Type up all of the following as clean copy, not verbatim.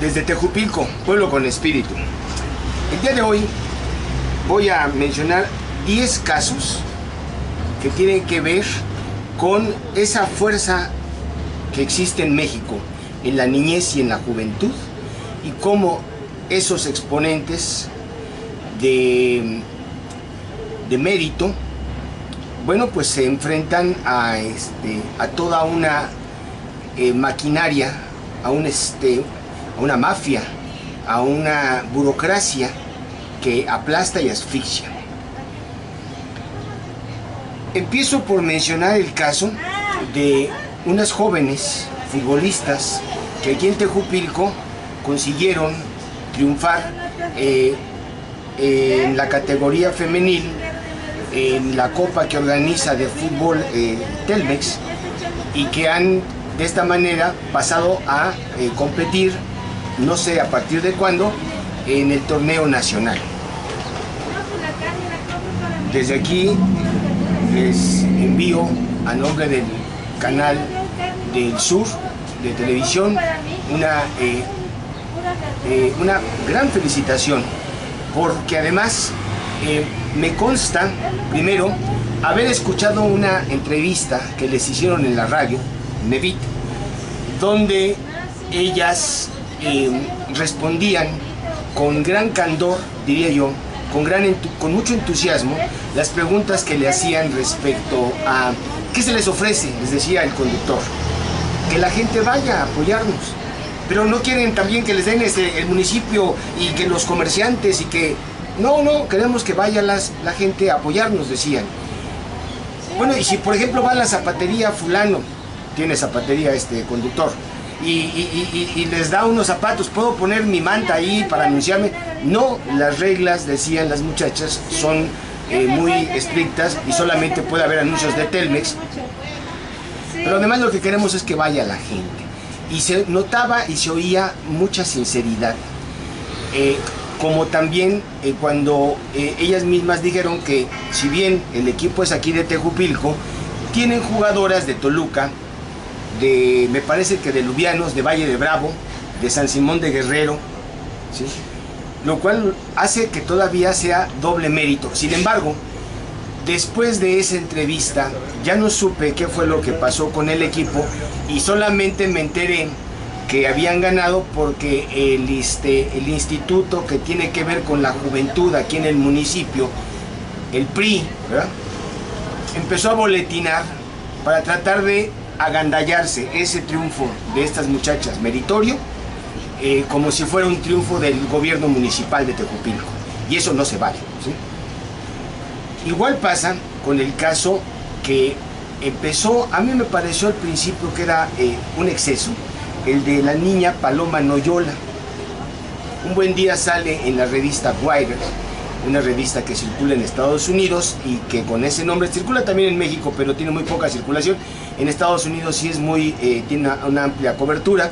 Desde Tejupilco, pueblo con espíritu. El día de hoy voy a mencionar 10 casos que tienen que ver con esa fuerza que existe en México, en la niñez y en la juventud, y cómo esos exponentes de mérito, bueno, pues se enfrentan a toda una maquinaria, a una mafia, a una burocracia que aplasta y asfixia. Empiezo por mencionar el caso de unas jóvenes futbolistas que aquí en Tejupilco consiguieron triunfar en la categoría femenil en la copa que organiza de fútbol Telmex, y que han de esta manera pasado a competir, no sé a partir de cuándo, en el torneo nacional. Desde aquí les envío a nombre del canal del Sur de televisión una gran felicitación, porque además me consta, primero, haber escuchado una entrevista que les hicieron en la radio, Nevit, donde ellas respondían con gran candor, diría yo, con mucho entusiasmo, las preguntas que le hacían respecto a qué se les ofrece. Les decía el conductor, que la gente vaya a apoyarnos, pero no quieren también que les den el municipio y que los comerciantes y que... No, queremos que vaya la gente a apoyarnos, decían. Bueno, y si por ejemplo va a la zapatería fulano, tiene zapatería este conductor, y les da unos zapatos, ¿puedo poner mi manta ahí para anunciarme? No, las reglas, decían las muchachas, son muy estrictas y solamente puede haber anuncios de Telmex. Pero además lo que queremos es que vaya la gente. Y se notaba y se oía mucha sinceridad. Como también cuando ellas mismas dijeron que si bien el equipo es aquí de Tejupilco, tienen jugadoras de Toluca, me parece que de Lubianos, de Valle de Bravo, de San Simón de Guerrero, ¿sí? Lo cual hace que todavía sea doble mérito. Sin embargo, después de esa entrevista ya no supe qué fue lo que pasó con el equipo, y solamente me enteré que habían ganado porque el instituto que tiene que ver con la juventud aquí en el municipio, el PRI, ¿verdad?, empezó a boletinar para tratar de agandallarse ese triunfo de estas muchachas meritorio, como si fuera un triunfo del gobierno municipal de Tejupilco, y eso no se vale, ¿sí? Igual pasa con el caso que empezó, a mí me pareció al principio que era un exceso, el de la niña Paloma Noyola. Un buen día sale en la revista Wired, una revista que circula en Estados Unidos y que con ese nombre circula también en México, pero tiene muy poca circulación. En Estados Unidos sí es tiene una amplia cobertura,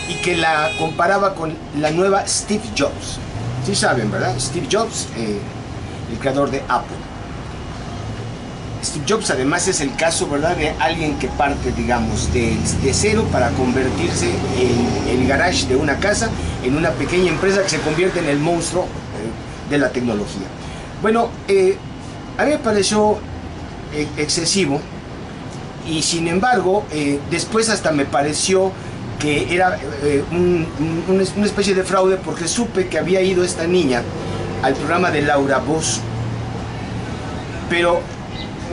y que la comparaba con la nueva Steve Jobs. Sí saben, ¿verdad? Steve Jobs, el creador de Apple. Steve Jobs además es el caso, ¿verdad?, de alguien que parte, digamos, de cero para convertirse en el garage de una casa, en una pequeña empresa que se convierte en el monstruo de la tecnología. Bueno, a mí me pareció excesivo, y sin embargo, después hasta me pareció que era una especie de fraude, porque supe que había ido esta niña al programa de Laura Bozo, pero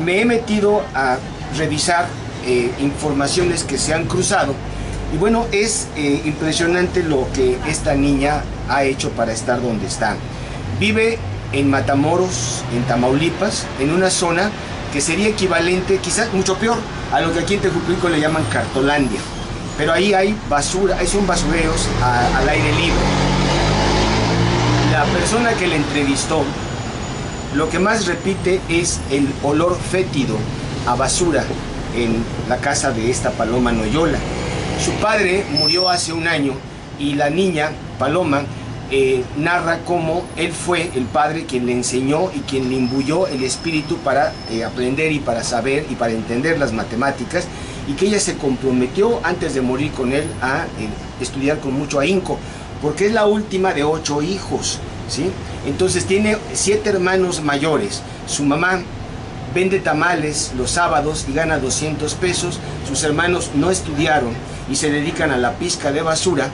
me he metido a revisar informaciones que se han cruzado, y bueno, es impresionante lo que esta niña ha hecho para estar donde está. Vive en Matamoros, en Tamaulipas, en una zona que sería equivalente, quizás mucho peor, a lo que aquí en Tejupilco le llaman Cartolandia, pero ahí hay basura, son basureros al aire libre. La persona que le entrevistó, lo que más repite es el olor fétido a basura en la casa de esta Paloma Noyola. Su padre murió hace un año, y la niña, Paloma, narra cómo él fue el padre quien le enseñó y quien le imbuyó el espíritu para aprender y para saber y para entender las matemáticas, y que ella se comprometió antes de morir con él a estudiar con mucho ahínco, porque es la última de 8 hijos, ¿sí? Entonces tiene 7 hermanos mayores. Su mamá vende tamales los sábados y gana 200 pesos. Sus hermanos no estudiaron y se dedican a la pizca de basura,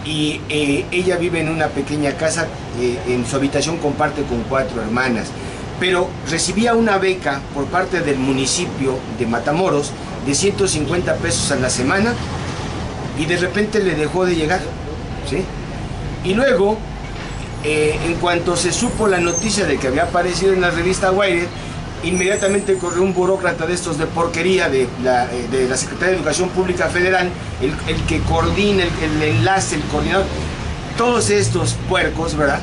y ella vive en una pequeña casa, en su habitación comparte con 4 hermanas, pero recibía una beca por parte del municipio de Matamoros de 150 pesos a la semana, y de repente le dejó de llegar, ¿sí? Y luego, en cuanto se supo la noticia de que había aparecido en la revista Wired, inmediatamente corrió un burócrata de estos de porquería de la Secretaría de Educación Pública Federal, el que coordina, el enlace, el coordinador, todos estos puercos, ¿verdad?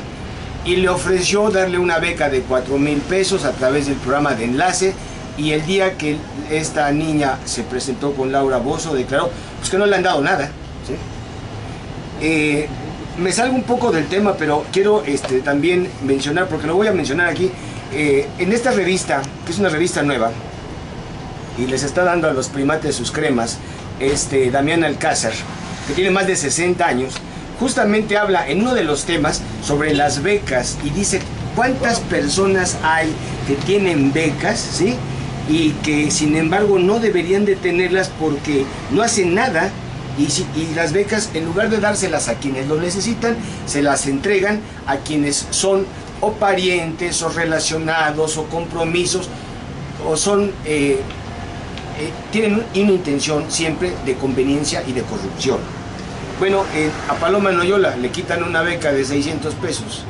Y le ofreció darle una beca de 4,000 pesos a través del programa de enlace, y el día que esta niña se presentó con Laura Bozzo declaró pues que no le han dado nada, ¿sí? Me salgo un poco del tema, pero quiero también mencionar, porque lo voy a mencionar aquí, en esta revista, que es una revista nueva, y les está dando a los primates sus cremas, Damián Alcázar, que tiene más de 60 años, justamente habla en uno de los temas sobre las becas, y dice cuántas personas hay que tienen becas, ¿sí? Y que sin embargo no deberían de tenerlas porque no hacen nada, y las becas, en lugar de dárselas a quienes lo necesitan, se las entregan a quienes son o parientes, o relacionados, o compromisos, o son tienen una intención siempre de conveniencia y de corrupción. Bueno, a Paloma Noyola le quitan una beca de 600 pesos,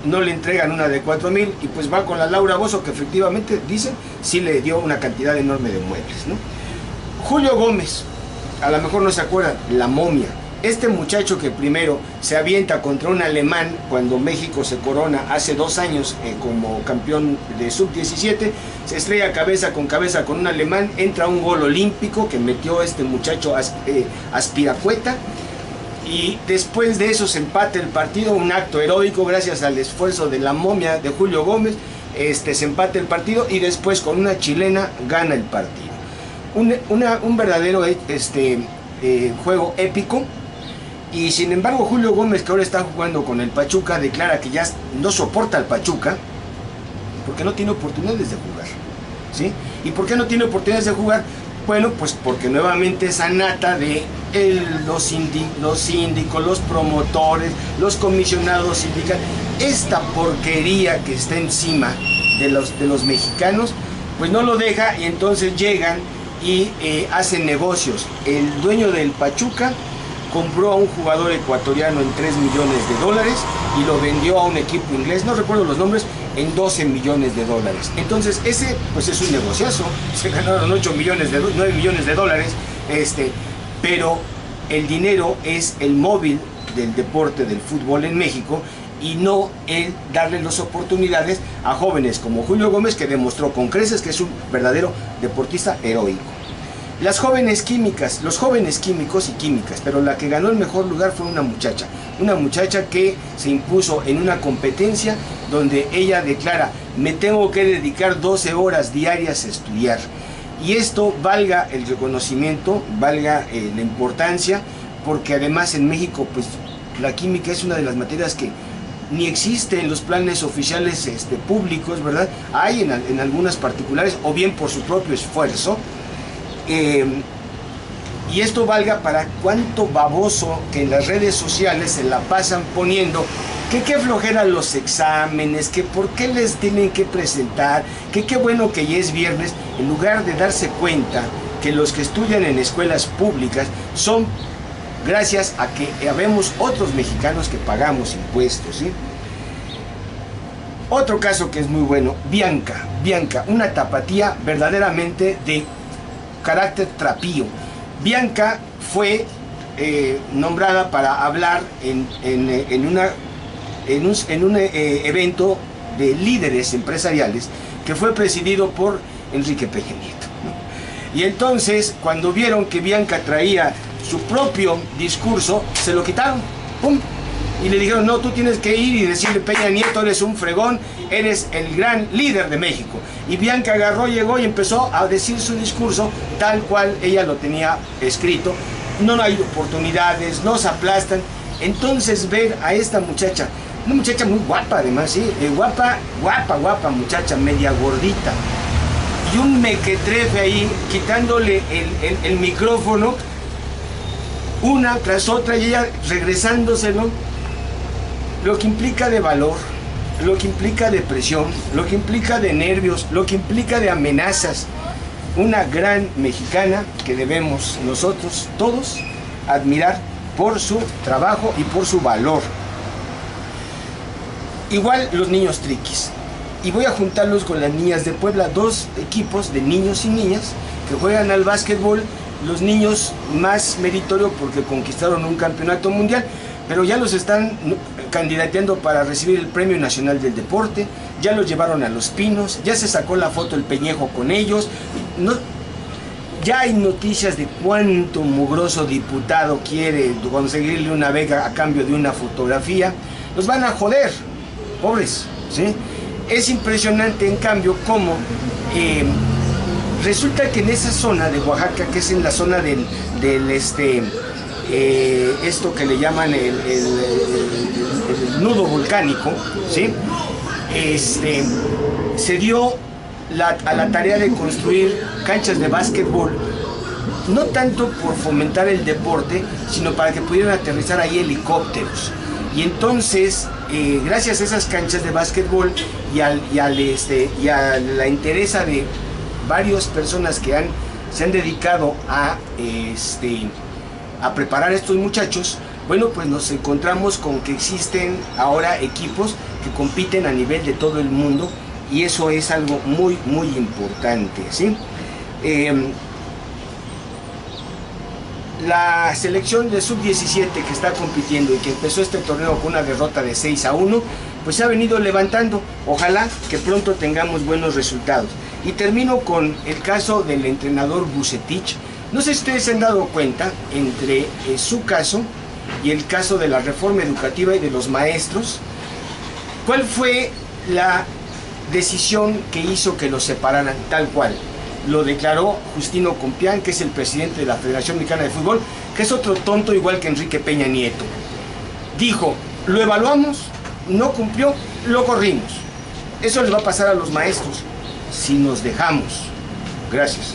no le entregan una de 4,000, y pues va con la Laura Bozzo, que efectivamente, dicen, sí le dio una cantidad enorme de muebles, ¿no? Julio Gómez, a lo mejor no se acuerdan, la momia. Este muchacho que primero se avienta contra un alemán cuando México se corona hace 2 años como campeón de sub-17, se estrella cabeza con un alemán, entra un gol olímpico que metió este muchacho Aspiracueta, y después de eso se empata el partido, un acto heroico gracias al esfuerzo de la momia de Julio Gómez, se empata el partido, y después con una chilena gana el partido. Un verdadero juego épico. Y sin embargo Julio Gómez, que ahora está jugando con el Pachuca, declara que ya no soporta al Pachuca porque no tiene oportunidades de jugar, ¿sí? ¿Y por qué no tiene oportunidades de jugar? Bueno, pues porque nuevamente esa nata de los síndicos, los promotores, los comisionados sindicales, esta porquería que está encima de los mexicanos, pues no lo deja, y entonces llegan y hacen negocios. El dueño del Pachuca compró a un jugador ecuatoriano en $3 millones y lo vendió a un equipo inglés, no recuerdo los nombres, en $12 millones. Entonces ese pues es un negociazo, se ganaron 9 millones de dólares, pero el dinero es el móvil del deporte del fútbol en México, y no el darle las oportunidades a jóvenes como Julio Gómez, que demostró con creces que es un verdadero deportista heroico. Las jóvenes químicas, los jóvenes químicos y químicas, pero la que ganó el mejor lugar fue una muchacha que se impuso en una competencia donde ella declara: me tengo que dedicar 12 horas diarias a estudiar. Y esto, valga el reconocimiento, valga la importancia, porque además en México pues la química es una de las materias que ni existe en los planes oficiales públicos, ¿verdad? Hay en algunas particulares, o bien por su propio esfuerzo. Y esto valga para cuánto baboso que en las redes sociales se la pasan poniendo que qué flojera los exámenes, que por qué les tienen que presentar, que qué bueno que ya es viernes, en lugar de darse cuenta que los que estudian en escuelas públicas son gracias a que habemos otros mexicanos que pagamos impuestos, ¿sí? Otro caso que es muy bueno, Bianca, una tapatía verdaderamente de carácter trapío. Bianca fue nombrada para hablar en un evento de líderes empresariales que fue presidido por Enrique Peña Nieto, ¿no? Y entonces, cuando vieron que Bianca traía su propio discurso, se lo quitaron, ¡pum! y le dijeron, no, tú tienes que ir y decirle, Peña Nieto, eres un fregón, eres el gran líder de México. Y Bianca agarró, llegó y empezó a decir su discurso tal cual ella lo tenía escrito. No hay oportunidades, nos aplastan. Entonces ver a esta muchacha, una muchacha muy guapa además, ¿sí? Guapa muchacha, media gordita, y un mequetrefe ahí, quitándole el micrófono, una tras otra, y ella regresándoselo, lo que implica de valor, lo que implica de presión, lo que implica de nervios, lo que implica de amenazas. Una gran mexicana que debemos nosotros todos admirar por su trabajo y por su valor. Igual los niños triquis. Y voy a juntarlos con las niñas de Puebla, dos equipos de niños y niñas que juegan al básquetbol. Los niños más meritorio porque conquistaron un campeonato mundial, pero ya los están candidateando para recibir el Premio Nacional del Deporte, ya los llevaron a Los Pinos, ya se sacó la foto el Peñejo con ellos, ya hay noticias de cuánto mugroso diputado quiere conseguirle una beca a cambio de una fotografía. Los van a joder, pobres, ¿sí? Es impresionante, en cambio, cómo resulta que en esa zona de Oaxaca, que es en la zona esto que le llaman el nudo volcánico, ¿sí? Se dio a la tarea de construir canchas de básquetbol, no tanto por fomentar el deporte, sino para que pudieran aterrizar ahí helicópteros. Y entonces, gracias a esas canchas de básquetbol y a la interesa de varias personas que se han dedicado a preparar a estos muchachos, bueno, pues nos encontramos con que existen ahora equipos que compiten a nivel de todo el mundo, y eso es algo muy, muy importante, ¿sí? La selección de sub-17 que está compitiendo y que empezó este torneo con una derrota de 6-1, pues se ha venido levantando. Ojalá que pronto tengamos buenos resultados. Y termino con el caso del entrenador Vucetich. No sé si ustedes se han dado cuenta entre su caso y el caso de la reforma educativa y de los maestros, ¿cuál fue la decisión que hizo que los separaran tal cual? Lo declaró Justino Compián, que es el presidente de la Federación Mexicana de Fútbol, que es otro tonto igual que Enrique Peña Nieto. Dijo, lo evaluamos, no cumplió, lo corrimos. Eso les va a pasar a los maestros si nos dejamos. Gracias.